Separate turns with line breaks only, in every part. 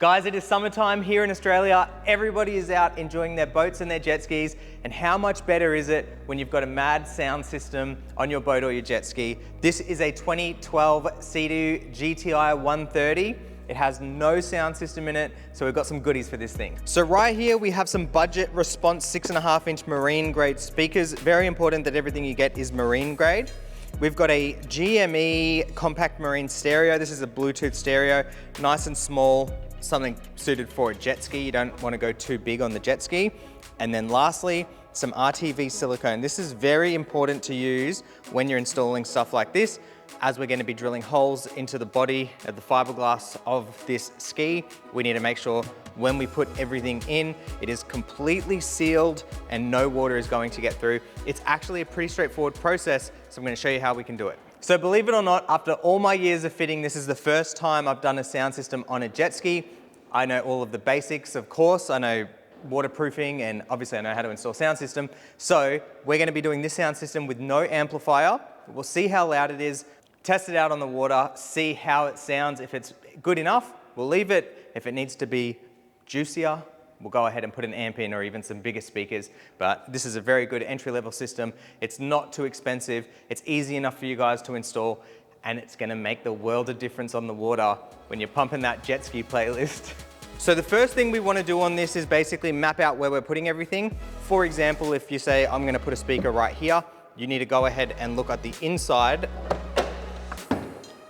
Guys, it is summertime here in Australia. Everybody is out enjoying their boats and their jet skis. And how much better is it when you've got a mad sound system on your boat or your jet ski? This is a 2012 Seadoo GTI 130. It has no sound system in it, so we've got some goodies for this thing. So right here we have some budget response 6.5-inch marine grade speakers. Very important that everything you get is marine grade. We've got a GME compact marine stereo. This is a Bluetooth stereo, nice and small, something suited for a jet ski. You don't want to go too big on the jet ski. And then lastly, some RTV silicone. This is very important to use when you're installing stuff like this, as we're going to be drilling holes into the body of the fiberglass of this ski. We need to make sure when we put everything in, it is completely sealed and no water is going to get through. It's actually a pretty straightforward process, so I'm going to show you how we can do it. So believe it or not, after all my years of fitting, this is the first time I've done a sound system on a jet ski. I know all of the basics, of course. I know waterproofing, and obviously I know how to install sound system. So we're going to be doing this sound system with no amplifier. We'll see how loud it is, test it out on the water, see how it sounds. If it's good enough, we'll leave it. If it needs to be juicier, we'll go ahead and put an amp in or even some bigger speakers. But this is a very good entry-level system. It's not too expensive. It's easy enough for you guys to install, and it's gonna make the world of difference on the water when you're pumping that jet ski playlist. So the first thing we want to do on this is basically map out where we're putting everything. For example, if you say, I'm gonna put a speaker right here, you need to go ahead and look at the inside.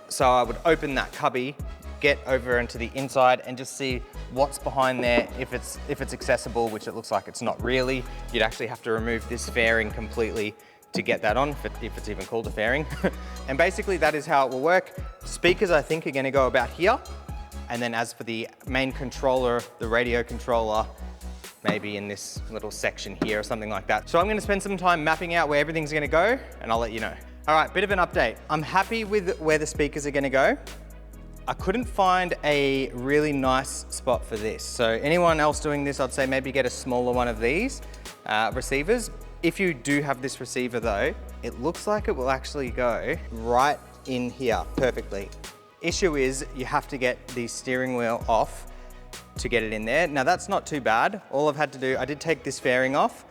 So I would open that cubby, get over into the inside and just see what's behind there. If it's accessible, which it looks like it's not really, you'd actually have to remove this fairing completely to get that on, if it's even called a fairing. And basically that is how it will work. Speakers, I think, are gonna go about here. And then as for the main controller, the radio controller, maybe in this little section here or something like that. So I'm gonna spend some time mapping out where everything's gonna go, and I'll let you know. All right, bit of an update. I'm happy with where the speakers are gonna go. I couldn't find a really nice spot for this. So anyone else doing this, I'd say maybe get a smaller one of these receivers. If you do have this receiver though, it looks like it will actually go right in here perfectly. Issue is you have to get the steering wheel off to get it in there. Now that's not too bad. All I've had to do, I did take this fairing off.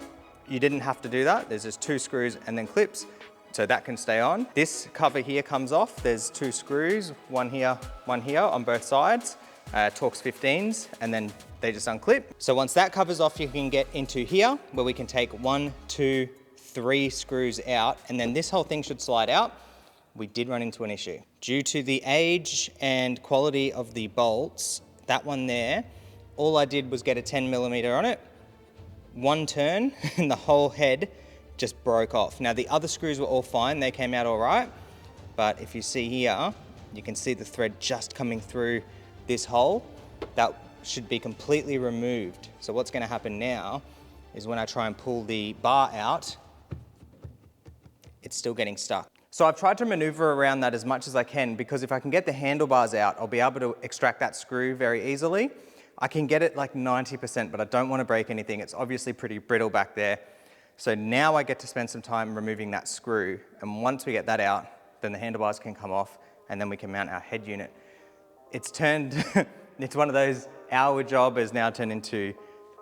You didn't have to do that. There's just 2 screws and then clips, so that can stay on. This cover here comes off. There's 2 screws, one here on both sides, Torx 15s, and then they just unclip. So once that cover's off, you can get into here where we can take 1, 2, 3 screws out, and then this whole thing should slide out. We did run into an issue. Due to the age and quality of the bolts, that one there, all I did was get a 10mm on it, one turn, and the whole head just broke off. Now the other screws were all fine, they came out all right, but if you see here, you can see the thread just coming through this hole. That should be completely removed. So what's gonna happen now is when I try and pull the bar out, it's still getting stuck. So I've tried to maneuver around that as much as I can, because if I can get the handlebars out, I'll be able to extract that screw very easily. I can get it like 90%, but I don't want to break anything. It's obviously pretty brittle back there. So now I get to spend some time removing that screw. And once we get that out, then the handlebars can come off and then we can mount our head unit. It's turned, it's one of those hour job has now turned into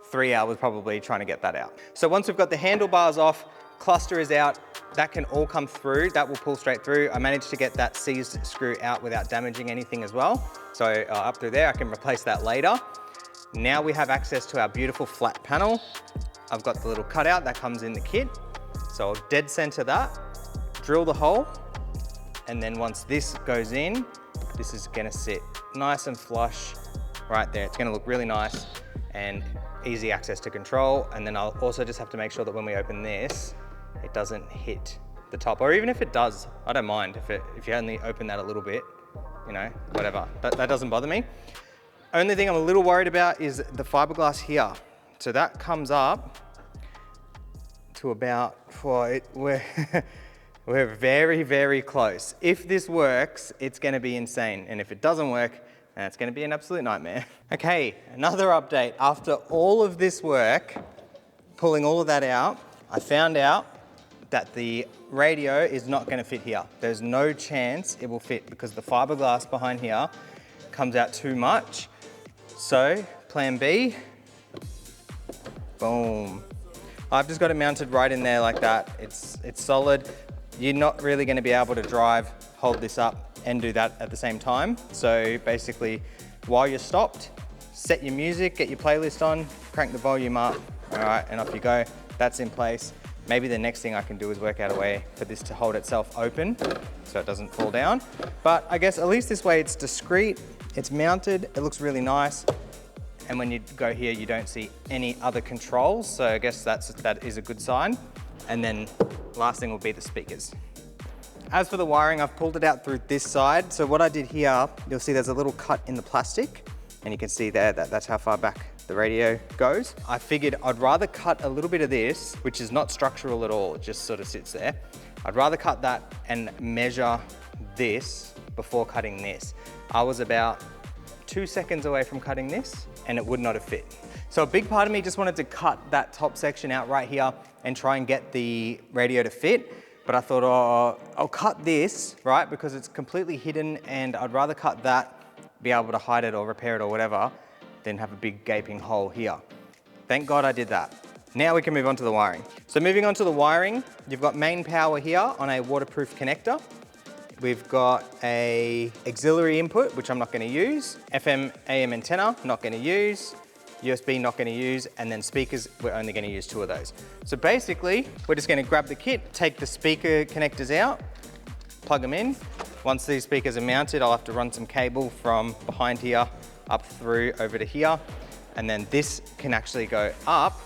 3 hours probably trying to get that out. So once we've got the handlebars off, cluster is out, that can all come through, that will pull straight through. I managed to get that seized screw out without damaging anything as well. So up through there, I can replace that later. Now we have access to our beautiful flat panel. I've got the little cutout that comes in the kit. So I'll dead center that, drill the hole, and then once this goes in, this is gonna sit nice and flush right there. It's gonna look really nice and easy access to control. And then I'll also just have to make sure that when we open this, it doesn't hit the top, or even if it does, I don't mind if you only open that a little bit, you know, whatever. That doesn't bother me. Only thing I'm a little worried about is the fiberglass here. So that comes up to about, we're very, very close. If this works, it's gonna be insane. And if it doesn't work, it's gonna be an absolute nightmare. Okay, another update. After all of this work, pulling all of that out, I found out that the radio is not gonna fit here. There's no chance it will fit because the fiberglass behind here comes out too much. So, plan B, boom. I've just got it mounted right in there like that. It's solid. You're not really gonna be able to drive, hold this up and do that at the same time. So basically, while you're stopped, set your music, get your playlist on, crank the volume up, all right, and off you go. That's in place. Maybe the next thing I can do is work out a way for this to hold itself open so it doesn't fall down. But I guess at least this way it's discreet, it's mounted, it looks really nice. And when you go here, you don't see any other controls. So I guess that is a good sign. And then last thing will be the speakers. As for the wiring, I've pulled it out through this side. So what I did here, you'll see there's a little cut in the plastic, and you can see there that that's how far back the radio goes. I figured I'd rather cut a little bit of this, which is not structural at all, it just sort of sits there. I'd rather cut that and measure this before cutting this. I was about 2 seconds away from cutting this, and it would not have fit. So a big part of me just wanted to cut that top section out right here and try and get the radio to fit. But I thought, oh, I'll cut this, right? Because it's completely hidden, and I'd rather cut that, be able to hide it or repair it or whatever, than have a big gaping hole here. Thank God I did that. Now we can move on to the wiring. So moving on to the wiring, you've got main power here on a waterproof connector. We've got a auxiliary input, which I'm not gonna use. FM, AM antenna, not gonna use. USB, not gonna use. And then speakers, we're only gonna use 2 of those. So basically, we're just gonna grab the kit, take the speaker connectors out, plug them in. Once these speakers are mounted, I'll have to run some cable from behind here, up through, over to here. And then this can actually go up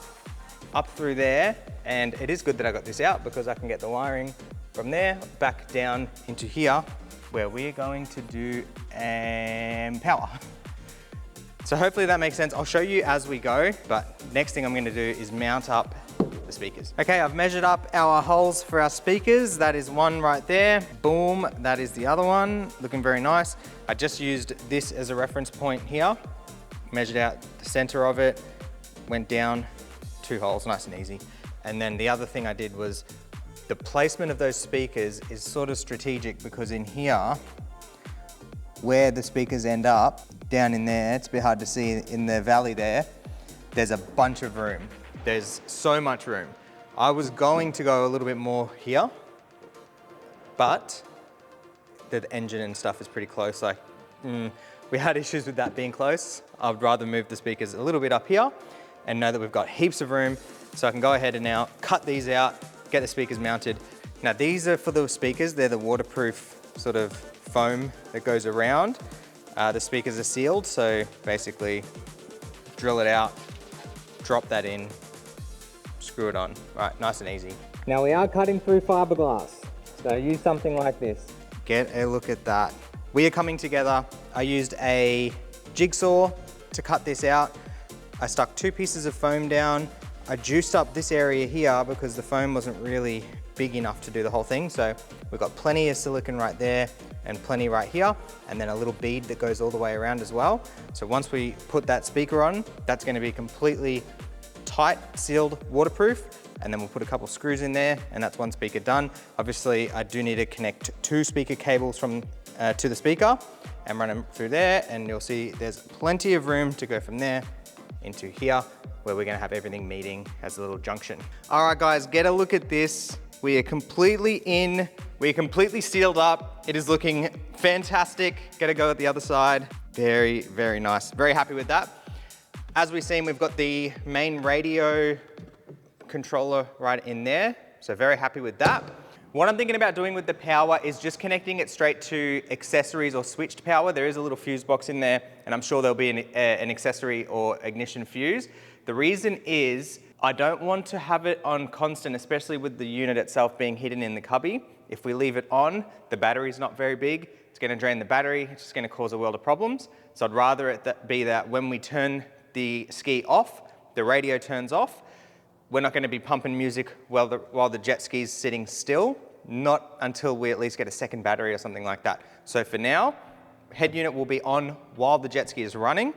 through there. And it is good that I got this out because I can get the wiring from there, back down into here, where we're going to do power. So hopefully that makes sense. I'll show you as we go, but next thing I'm gonna do is mount up the speakers. Okay, I've measured up our holes for our speakers. That is one right there. Boom, that is the other one. Looking very nice. I just used this as a reference point here. Measured out the center of it, went down 2 holes, nice and easy. And then the other thing I did was the placement of those speakers is sort of strategic because in here, where the speakers end up, down in there, it's a bit hard to see in the valley there, there's a bunch of room. There's so much room. I was going to go a little bit more here, but the engine and stuff is pretty close. Like, we had issues with that being close. I'd rather move the speakers a little bit up here and know that we've got heaps of room, so I can go ahead and now cut these out, get the speakers mounted. Now these are for the speakers, they're the waterproof sort of foam that goes around. The speakers are sealed, so basically drill it out, drop that in, screw it on. Right, nice and easy. Now we are cutting through fiberglass, so use something like this. Get a look at that. We are coming together. I used a jigsaw to cut this out. I stuck 2 pieces of foam down. I juiced up this area here because the foam wasn't really big enough to do the whole thing. So we've got plenty of silicone right there and plenty right here, and then a little bead that goes all the way around as well. So once we put that speaker on, that's gonna be completely tight, sealed, waterproof, and then we'll put a couple screws in there, and that's one speaker done. Obviously, I do need to connect 2 speaker cables from to the speaker and run them through there, and you'll see there's plenty of room to go from there into here, where we're gonna have everything meeting as a little junction. All right, guys, get a look at this. We are completely in, we are completely sealed up. It is looking fantastic. Gotta go at the other side. Very, very nice. Very happy with that. As we've seen, we've got the main radio controller right in there. So very happy with that. What I'm thinking about doing with the power is just connecting it straight to accessories or switched power. There is a little fuse box in there, and I'm sure there'll be an accessory or ignition fuse. The reason is I don't want to have it on constant, especially with the unit itself being hidden in the cubby. If we leave it on, the battery's not very big. It's gonna drain the battery. It's just gonna cause a world of problems. So I'd rather it be that when we turn the ski off, the radio turns off. We're not gonna be pumping music while the jet ski's sitting still, not until we at least get a second battery or something like that. So for now, head unit will be on while the jet ski is running,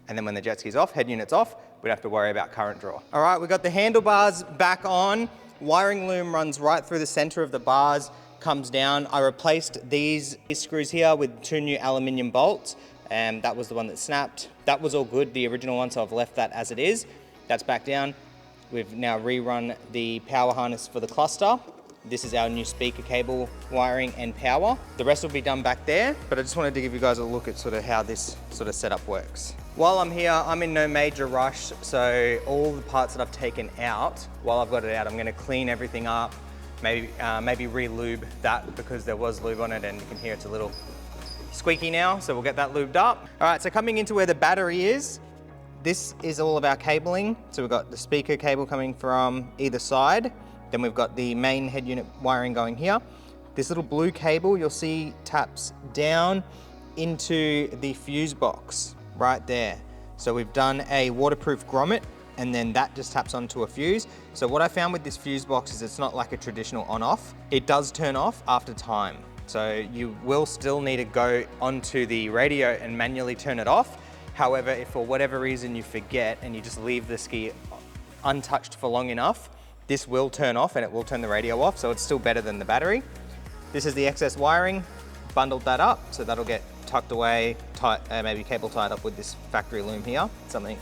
and then when the jet ski's off, head unit's off, we'd have to worry about current draw. All right, we've got the handlebars back on. Wiring loom runs right through the center of the bars, comes down. I replaced these screws here with 2 new aluminium bolts, and that was the one that snapped. That was all good, the original one, so I've left that as it is. That's back down. We've now rerun the power harness for the cluster. This is our new speaker cable wiring and power. The rest will be done back there, but I just wanted to give you guys a look at sort of how this sort of setup works. While I'm here, I'm in no major rush, so all the parts that I've taken out, while I've got it out, I'm gonna clean everything up, maybe re-lube that because there was lube on it and you can hear it's a little squeaky now, so we'll get that lubed up. All right, so coming into where the battery is, this is all of our cabling. So we've got the speaker cable coming from either side. Then we've got the main head unit wiring going here. This little blue cable you'll see taps down into the fuse box right there. So we've done a waterproof grommet and then that just taps onto a fuse. So what I found with this fuse box is it's not like a traditional on-off. It does turn off after time. So you will still need to go onto the radio and manually turn it off. However, if for whatever reason you forget and you just leave the ski untouched for long enough, this will turn off and it will turn the radio off, so it's still better than the battery. This is the excess wiring, bundled that up, so that'll get tucked away, maybe cable tied up with this factory loom here. Something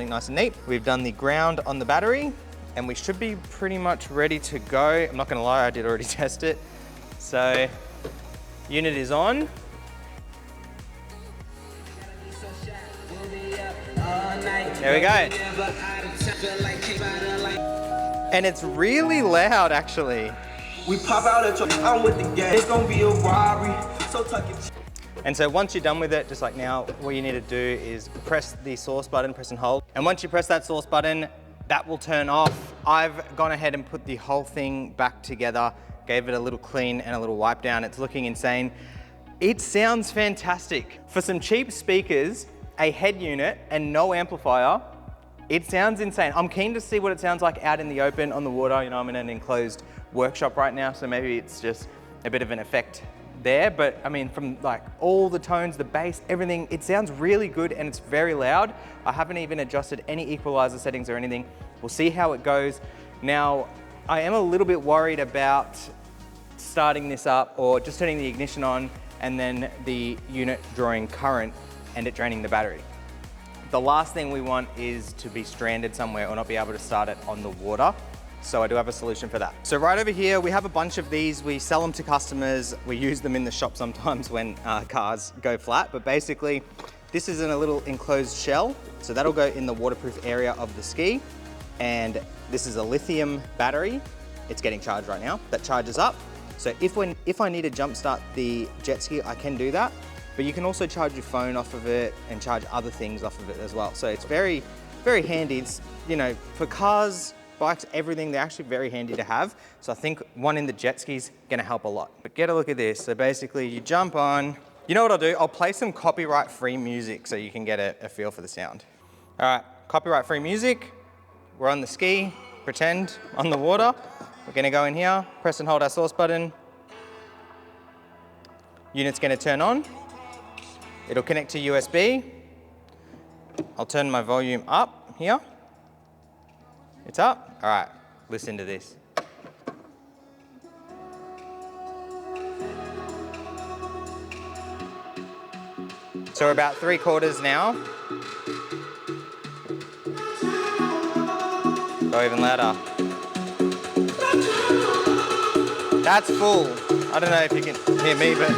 nice and neat. We've done the ground on the battery and we should be pretty much ready to go. I'm not gonna lie, I did already test it. So, unit is on. There we go. And it's really loud, actually.
We pop out at your, I'm with the gang. It's gonna be a robbery. So tuck it.
And so once you're done with it, just like now, what you need to do is press the source button, press and hold. And once you press that source button, that will turn off. I've gone ahead and put the whole thing back together, gave it a little clean and a little wipe down. It's looking insane. It sounds fantastic. For some cheap speakers, a head unit and no amplifier, it sounds insane. I'm keen to see what it sounds like out in the open on the water. You know, I'm in an enclosed workshop right now, so maybe it's just a bit of an effect there. But I mean, from like all the tones, the bass, everything, it sounds really good and it's very loud. I haven't even adjusted any equalizer settings or anything. We'll see how it goes. Now, I am a little bit worried about starting this up or just turning the ignition on and then the unit drawing current and it draining the battery. The last thing we want is to be stranded somewhere or not be able to start it on the water. So I do have a solution for that. So right over here, we have a bunch of these. We sell them to customers. We use them in the shop sometimes when cars go flat, but basically this is in a little enclosed shell. So that'll go in the waterproof area of the ski. And this is a lithium battery. It's getting charged right now. That charges up. So if I need to jump start the jet ski, I can do that. But you can also charge your phone off of it and charge other things off of it as well. So it's very, very handy. It's, you know, for cars, bikes, everything, they're actually very handy to have. So I think one in the jet ski's gonna help a lot. But get a look at this. So basically you jump on, you know what I'll do? I'll play some copyright-free music so you can get a feel for the sound. All right, copyright-free music. We're on the ski, pretend, on the water. We're gonna go in here, press and hold our source button. Unit's gonna turn on. It'll connect to USB. I'll turn my volume up here. It's up. All right, listen to this. So we're about 3/4 now. Go even louder. That's full. I don't know if you can hear me, but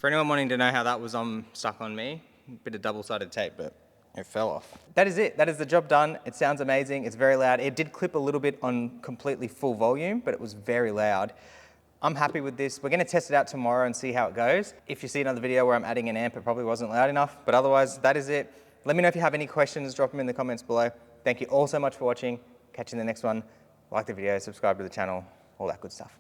for anyone wanting to know how that was stuck on me, a bit of double-sided tape, but it fell off. That is it. That is the job done. It sounds amazing. It's very loud. It did clip a little bit on completely full volume, but it was very loud. I'm happy with this. We're gonna test it out tomorrow and see how it goes. If you see another video where I'm adding an amp, it probably wasn't loud enough, but otherwise, that is it. Let me know if you have any questions, drop them in the comments below. Thank you all so much for watching. Catch you in the next one. Like the video, subscribe to the channel, all that good stuff.